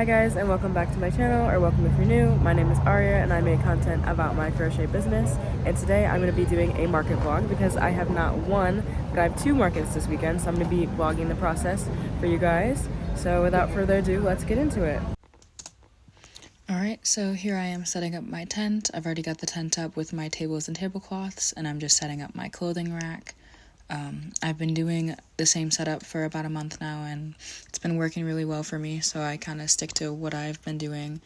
Hi guys, and welcome back to my channel, or welcome if you're new. My name is Aria and I make content about my crochet business, and today I'm going to be doing a market vlog because I have not one, but I have two markets this weekend, so I'm going to be vlogging the process for you guys. So without further ado, let's get into it. Alright, so here I am setting up my tent. I've already got the tent up with my tables and tablecloths, and I'm just setting up my clothing rack. I've been doing the same setup for about a month now, and it's been working really well for me, so I kind of stick to what I've been doing.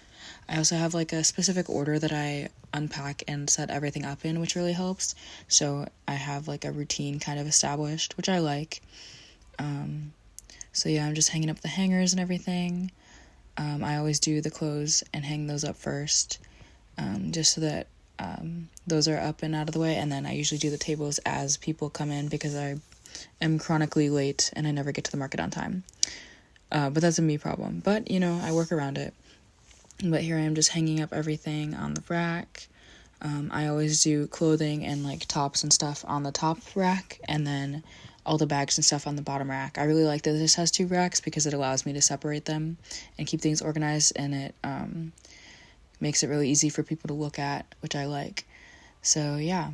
I also have like a specific order that I unpack and set everything up in, which really helps. So I have like a routine kind of established, which I like. So yeah, I'm just hanging up the hangers and everything. I always do the clothes and hang those up first, just so that those are up and out of the way, and then I usually do the tables as people come in because I am chronically late and I never get to the market on time. But that's a me problem. But, you know, I work around it. But here I am just hanging up everything on the rack. I always do clothing and like tops and stuff on the top rack, and then all the bags and stuff on the bottom rack. I really like that this has two racks because it allows me to separate them and keep things organized, and it makes it really easy for people to look at, which I like. So yeah.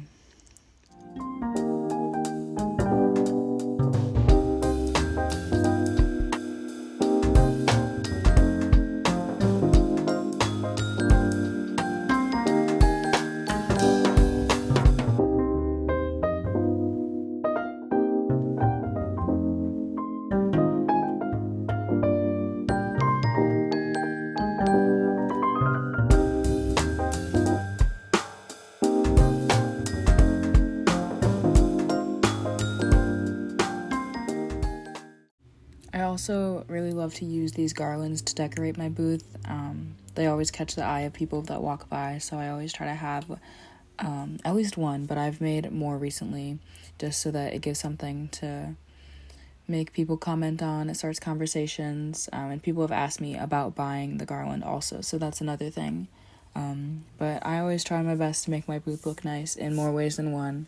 I also really love to use these garlands to decorate my booth. They always catch the eye of people that walk by, so I always try to have at least one, but I've made more recently just so that it gives something to make people comment on. It starts conversations, and people have asked me about buying the garland also, so that's another thing. But I always try my best to make my booth look nice in more ways than one.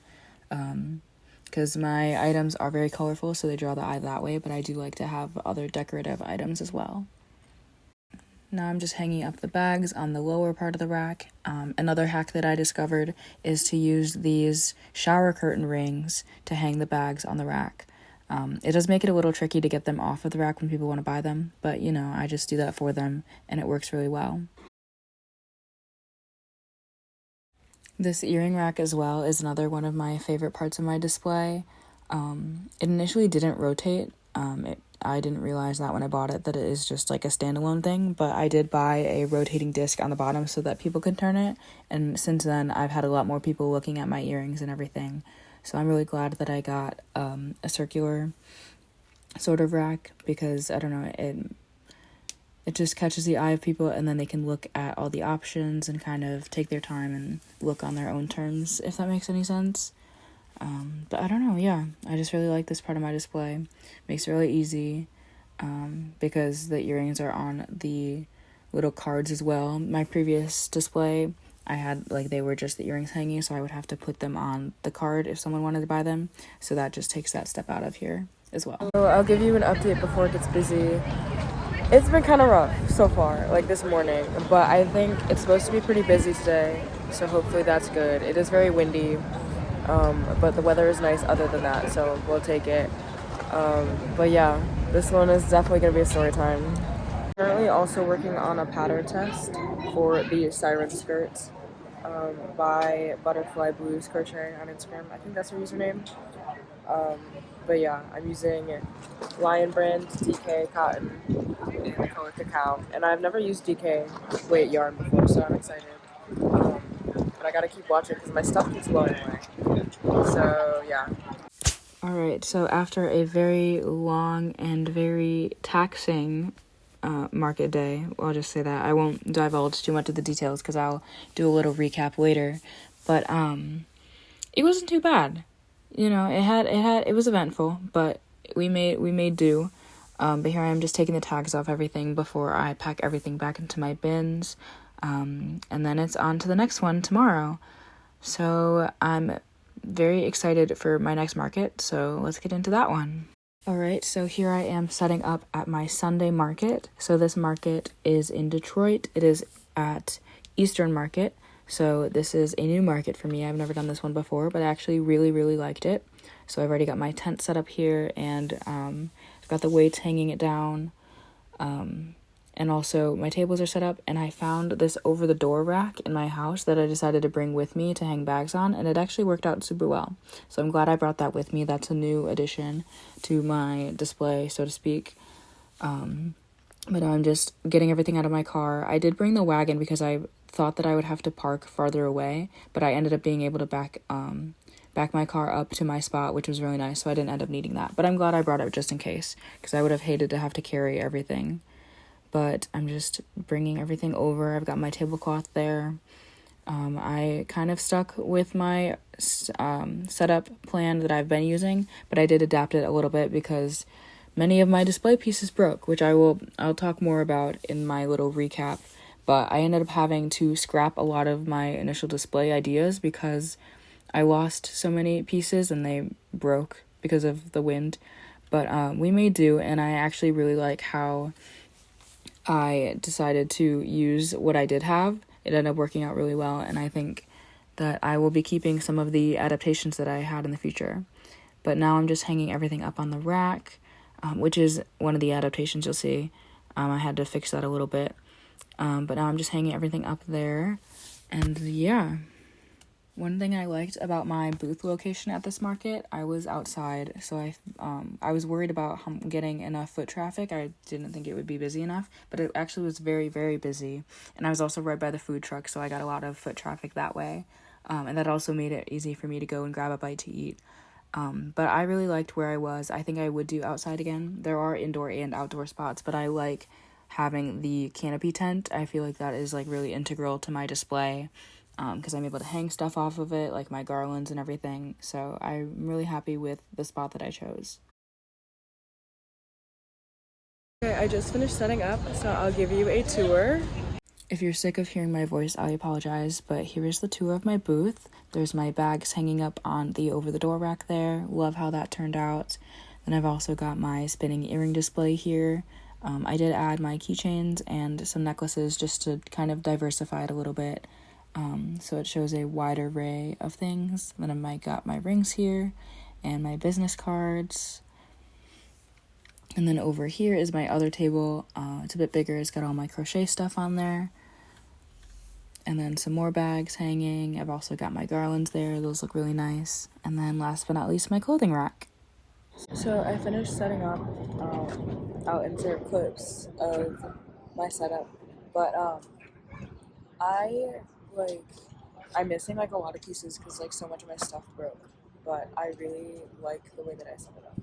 Because my items are very colorful, so they draw the eye that way, but I do like to have other decorative items as well. Now I'm just hanging up the bags on the lower part of the rack. Another hack that I discovered is to use these shower curtain rings to hang the bags on the rack. It does make it a little tricky to get them off of the rack when people want to buy them, but you know, I just do that for them, and it works really well. This earring rack as well is another one of my favorite parts of my display. It initially didn't rotate. I didn't realize that when I bought it, that it is just like a standalone thing, but I did buy a rotating disc on the bottom so that people can turn it, and since then I've had a lot more people looking at my earrings and everything, so I'm really glad that I got a circular sort of rack, because I don't know, it just catches the eye of people, and then they can look at all the options and kind of take their time and look on their own terms, if that makes any sense. But I don't know, yeah, I just really like this part of my display. Makes it really easy, because the earrings are on the little cards as well. My previous display, I had, like, they were just the earrings hanging, so I would have to put them on the card if someone wanted to buy them, so that just takes that step out of here as well. So I'll give you an update before it gets busy. It's been kind of rough so far, like this morning, but I think it's supposed to be pretty busy today, so hopefully that's good. It is very windy, but the weather is nice other than that, so we'll take it. But yeah, this one is definitely going to be a story time. Currently also working on a pattern test for the siren skirts by Butterfly Blues Crochet on Instagram. I think that's her username. But yeah, I'm using Lion Brand DK cotton in the color cacao, and I've never used DK weight yarn before, so I'm excited. But I gotta keep watching because my stuff keeps blowing away. So yeah. Alright, so after a very long and very taxing market day, well, I'll just say that. I won't divulge too much of the details because I'll do a little recap later. But it wasn't too bad. You know, it was eventful, but we made do. But here I am just taking the tags off everything before I pack everything back into my bins. And then it's on to the next one tomorrow. So I'm very excited for my next market, so let's get into that one. All right, so here I am setting up at my Sunday market. So this market is in Detroit. It is at Eastern Market. So this is a new market for me. I've never done this one before, but I actually really, really liked it. So I've already got my tent set up here, and I've got the weights hanging it down. And also my tables are set up, and I found this over the door rack in my house that I decided to bring with me to hang bags on, and it actually worked out super well. So I'm glad I brought that with me. That's a new addition to my display, so to speak. But I'm just getting everything out of my car. I did bring the wagon because I thought that I would have to park farther away, but I ended up being able to back my car up to my spot, which was really nice, so I didn't end up needing that. But I'm glad I brought it just in case, because I would have hated to have to carry everything. But I'm just bringing everything over. I've got my tablecloth there. I kind of stuck with my setup plan that I've been using, but I did adapt it a little bit because many of my display pieces broke, which I'll talk more about in my little recap. But I ended up having to scrap a lot of my initial display ideas because I lost so many pieces and they broke because of the wind. But we made do, and I actually really like how I decided to use what I did have. It ended up working out really well, and I think that I will be keeping some of the adaptations that I had in the future. But now I'm just hanging everything up on the rack, which is one of the adaptations you'll see. I had to fix that a little bit. But now I'm just hanging everything up there. And yeah. One thing I liked about my booth location at this market, I was outside, so I was worried about getting enough foot traffic. I didn't think it would be busy enough, but it actually was very, very busy. And I was also right by the food truck, so I got a lot of foot traffic that way. And that also made it easy for me to go and grab a bite to eat. But I really liked where I was. I think I would do outside again. There are indoor and outdoor spots, but I like having the canopy tent. I feel like that is like really integral to my display. Because I'm able to hang stuff off of it, like my garlands and everything. So I'm really happy with the spot that I chose. Okay, I just finished setting up, so I'll give you a tour. If you're sick of hearing my voice, I apologize, but here is the tour of my booth. There's my bags hanging up on the over-the-door rack there. Love how that turned out. Then I've also got my spinning earring display here. I did add my keychains and some necklaces just to kind of diversify it a little bit. So it shows a wide array of things. Then I got my rings here and my business cards. And then over here is my other table. It's a bit bigger. It's got all my crochet stuff on there. And then some more bags hanging. I've also got my garlands there. Those look really nice. And then last but not least, my clothing rack. So I finished setting up. I'll insert clips of my setup. But I'm missing like a lot of pieces because like so much of my stuff broke, but I really like the way that I set it up.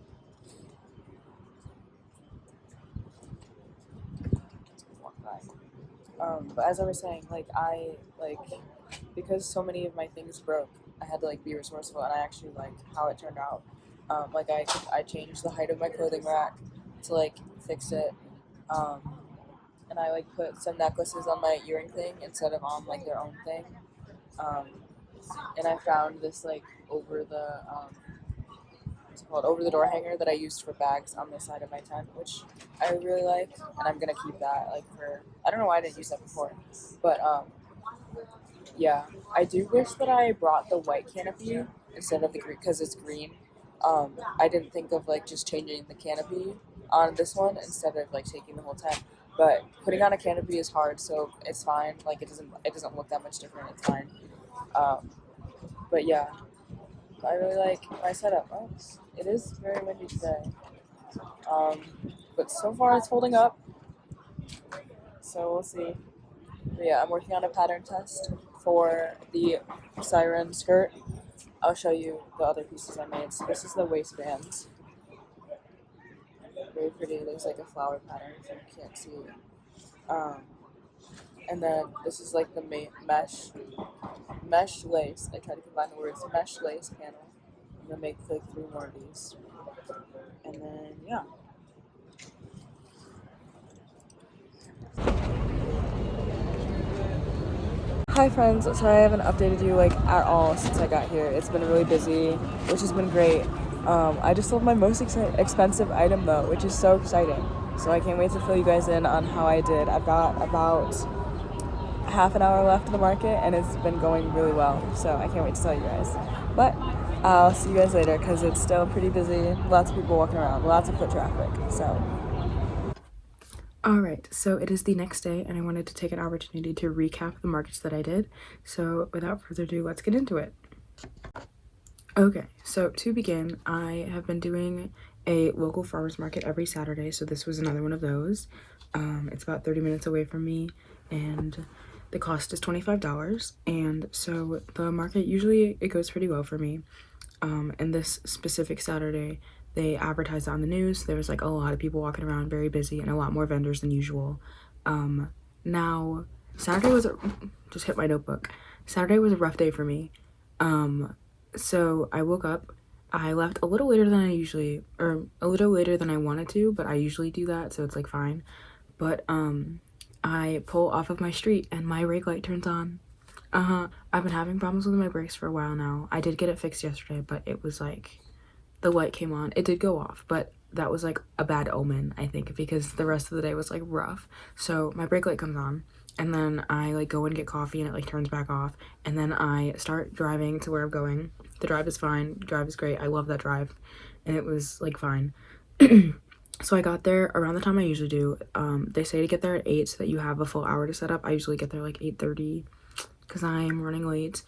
But as I was saying, because so many of my things broke, I had to like be resourceful, and I actually like how it turned out. I changed the height of my clothing rack to like fix it. And I like put some necklaces on my earring thing instead of on like their own thing. And I found this like over the door hanger that I used for bags on the side of my tent, which I really like, and I'm gonna keep that like for, I don't know why I didn't use that before, but yeah, I do wish that I brought the white canopy instead of the green because it's green. I didn't think of like just changing the canopy on this one instead of like taking the whole tent. But putting on a canopy is hard, so it's fine. Like it doesn't look that much different. It's fine. But yeah, I really like my setup. Oh, it is very windy today. But so far it's holding up. So we'll see. But yeah, I'm working on a pattern test for the siren skirt. I'll show you the other pieces I made. So this is the waistband. Very pretty. There's like a flower pattern if you can't see it. And then this is like the mesh lace. I try to combine the words mesh lace panel. I'm gonna make like 3 more of these. And then yeah. Hi friends, so I haven't updated you like at all since I got here. It's been really busy, which has been great. I just sold my most expensive item though, which is so exciting. So I can't wait to fill you guys in on how I did. I've got about half an hour left in the market and it's been going really well. So I can't wait to tell you guys. But I'll see you guys later because it's still pretty busy. Lots of people walking around, lots of foot traffic. So. Alright, so it is the next day and I wanted to take an opportunity to recap the markets that I did. So without further ado, let's get into it. Okay, so to begin, I have been doing a local farmers market every Saturday, so this was another one of those. It's about 30 minutes away from me, and the cost is $25, and so the market usually it goes pretty well for me. And this specific Saturday, they advertised on the news. There was like a lot of people walking around, very busy, and a lot more vendors than usual. Now, Saturday was just hit my notebook. Saturday was a rough day for me. So I woke up, I left a little later than I usually, or a little later than I wanted to, but I usually do that, so it's like fine. But I pull off of my street and my brake light turns on. I've been having problems with my brakes for a while now. I did get it fixed yesterday, but it was like, the light came on. It did go off, but that was like a bad omen, I think, because the rest of the day was like rough. So my brake light comes on. And then I like go and get coffee and it like turns back off. And then I start driving to where I'm going. The drive is fine. The drive is great. I love that drive. And it was like fine. So I got there around the time I usually do. They say to get there at 8 so that you have a full hour to set up. I usually get there like 8:30 because I'm running late.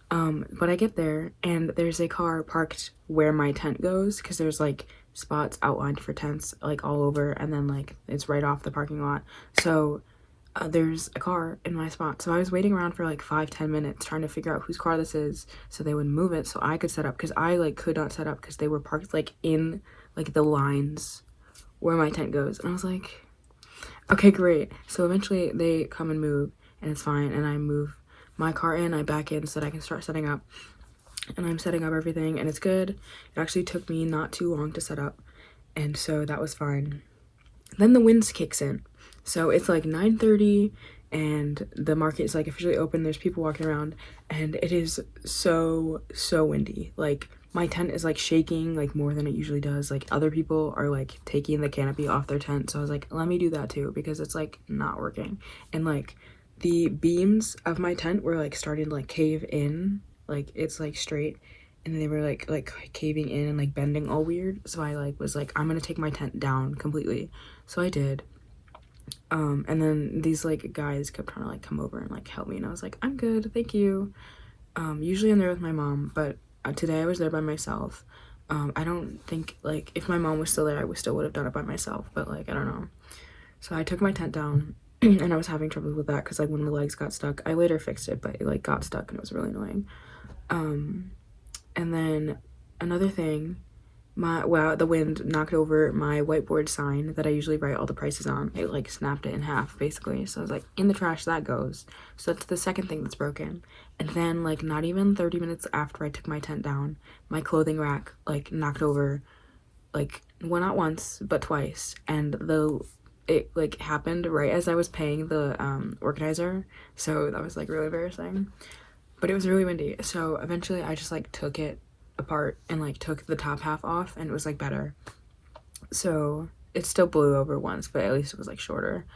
But I get there and there's a car parked where my tent goes because there's like spots outlined for tents like all over. And then like it's right off the parking lot. So there's a car in my spot. So I was waiting around for like 5-10 minutes trying to figure out whose car this is so they would move it so I could set up because I like could not set up because they were parked like in like the lines where my tent goes. And I was like, okay, great. So eventually they come and move and it's fine. And I move my car in, I back in so that I can start setting up. And I'm setting up everything and it's good. It actually took me not too long to set up. And so that was fine. Then the wind kicks in. So it's like 9:30 and the market is like officially open. There's people walking around and it is so windy. Like my tent is like shaking like more than it usually does. Like other people are like taking the canopy off their tent. So I was like, let me do that too because it's like not working. And like the beams of my tent were like starting to like cave in. Like it's like straight and they were like caving in and like bending all weird. So I like was like, I'm gonna take my tent down completely. So I did. And then these like guys kept trying to like come over and like help me and I was like, I'm good, thank you. Usually I'm there with my mom, but today I was there by myself. I don't think like if my mom was still there I still would have done it by myself, but like I don't know. So I took my tent down and I was having trouble with that because like when the legs got stuck, I later fixed it, but it like got stuck and it was really annoying. And then another thing, the wind knocked over my whiteboard sign that I usually write all the prices on. It like snapped it in half basically. So I was like, in the trash that goes. So that's the second thing that's broken. And then like not even 30 minutes after I took my tent down, my clothing rack like knocked over like, well, not once but twice. And it like happened right as I was paying the organizer. So that was like really embarrassing. But it was really windy. So eventually I just like took it apart and like took the top half off and it was like better. So it still blew over once, but at least it was like shorter.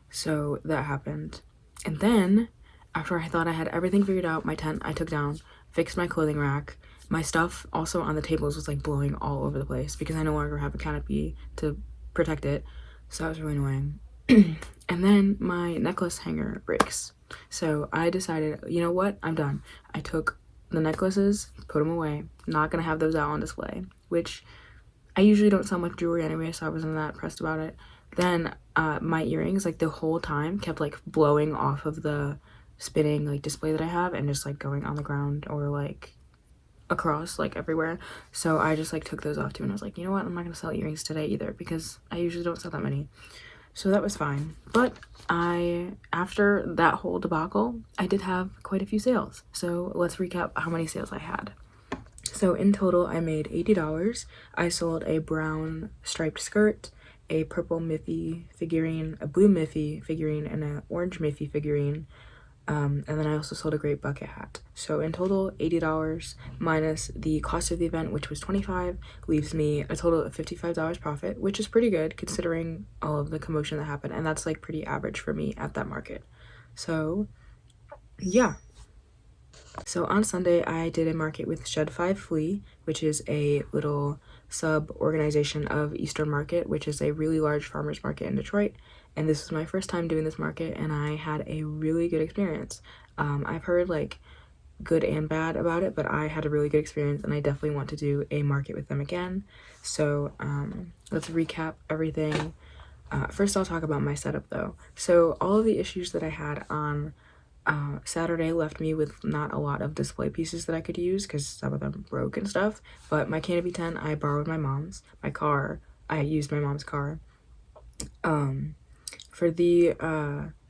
So that happened. And then after I thought I had everything figured out, my tent I took down, fixed my clothing rack. My stuff also on the tables was like blowing all over the place because I no longer have a canopy to protect it. So that was really annoying. And then my necklace hanger breaks. So I decided, you know what? I'm done. I took the necklaces, put them away. Not gonna have those out on display, which I usually don't sell much jewelry anyway, so I wasn't that pressed about it. Then my earrings, like the whole time, kept like blowing off of the spinning like display that I have and just like going on the ground or like across like everywhere. So I just like took those off too and I was like, you know what? I'm not gonna sell earrings today either because I usually don't sell that many. So that was fine. But after that whole debacle, I did have quite a few sales. So let's recap how many sales I had. So in total, I made $80. I sold a brown striped skirt, a purple Miffy figurine, a blue Miffy figurine, and an orange Miffy figurine. And then I also sold a great bucket hat. So in total, $80 minus the cost of the event, which was $25, leaves me a total of $55 profit, which is pretty good considering all of the commotion that happened. And that's like pretty average for me at that market. So yeah. So on Sunday, I did a market with Shed 5 Flea, which is a little sub-organization of Eastern Market, which is a really large farmer's market in Detroit. And this was my first time doing this market, and I had a really good experience. I've heard like good and bad about it, but I had a really good experience, and I definitely want to do a market with them again. So let's recap everything. First, I'll talk about my setup though. So all of the issues that I had on Saturday left me with not a lot of display pieces that I could use because some of them broke and stuff. But my Canopy 10, I borrowed my mom's. My car, I used my mom's car. For the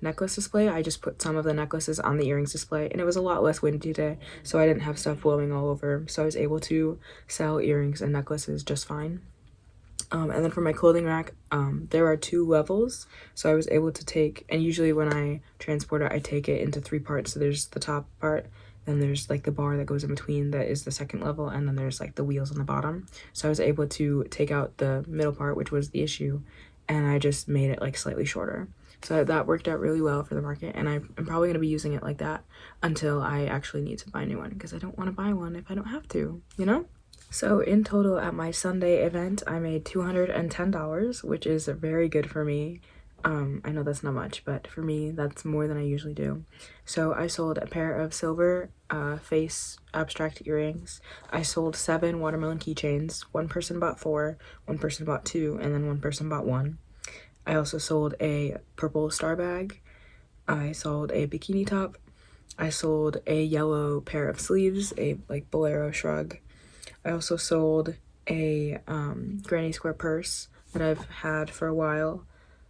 necklace display, I just put some of the necklaces on the earrings display, and it was a lot less windy today, so I didn't have stuff blowing all over. So I was able to sell earrings and necklaces just fine. And then for my clothing rack, there are 2 levels, so I was able to take, and usually when I transport it, I take it into 3 parts. So there's the top part, then there's like the bar that goes in between that is the second level, and then there's like the wheels on the bottom. So I was able to take out the middle part, which was the issue, and I just made it like slightly shorter. So that worked out really well for the market, and I'm probably going to be using it like that until I actually need to buy a new one, because I don't want to buy one if I don't have to, you know? So in total at my Sunday event, I made $210, which is very good for me. I know that's not much, but for me, that's more than I usually do. So I sold a pair of silver face abstract earrings. I sold 7 watermelon keychains. One person bought 4, one person bought 2, and then one person bought 1. I also sold a purple star bag. I sold a bikini top. I sold a yellow pair of sleeves, a like bolero shrug. I also sold a granny square purse that I've had for a while.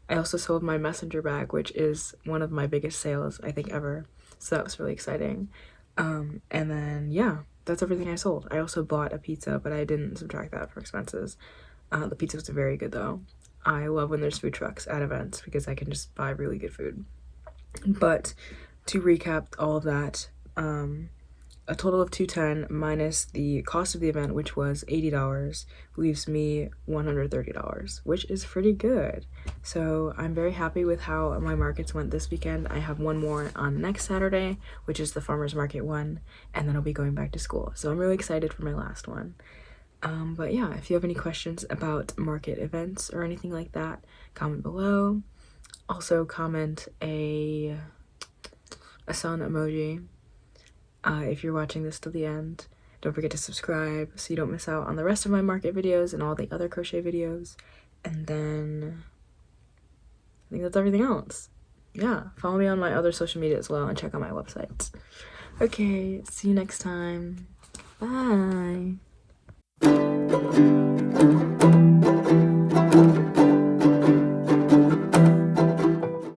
I also sold my messenger bag, which is one of my biggest sales I think ever. So that was really exciting. And then yeah, that's everything I sold. I also bought a pizza, but I didn't subtract that for expenses. The pizza was very good though. I love when there's food trucks at events because I can just buy really good food. But to recap all of that, a total of $210 minus the cost of the event, which was $80, leaves me $130, which is pretty good. So I'm very happy with how my markets went this weekend. I have one more on next Saturday, which is the farmer's market one, and then I'll be going back to school. So I'm really excited for my last one. But yeah, if you have any questions about market events or anything like that, comment below. Also comment a sun emoji. If you're watching this till the end, don't forget to subscribe so you don't miss out on the rest of my market videos and all the other crochet videos. And then I think that's everything else. Yeah, follow me on my other social media as well and check out my websites. Okay, see you next time. Bye.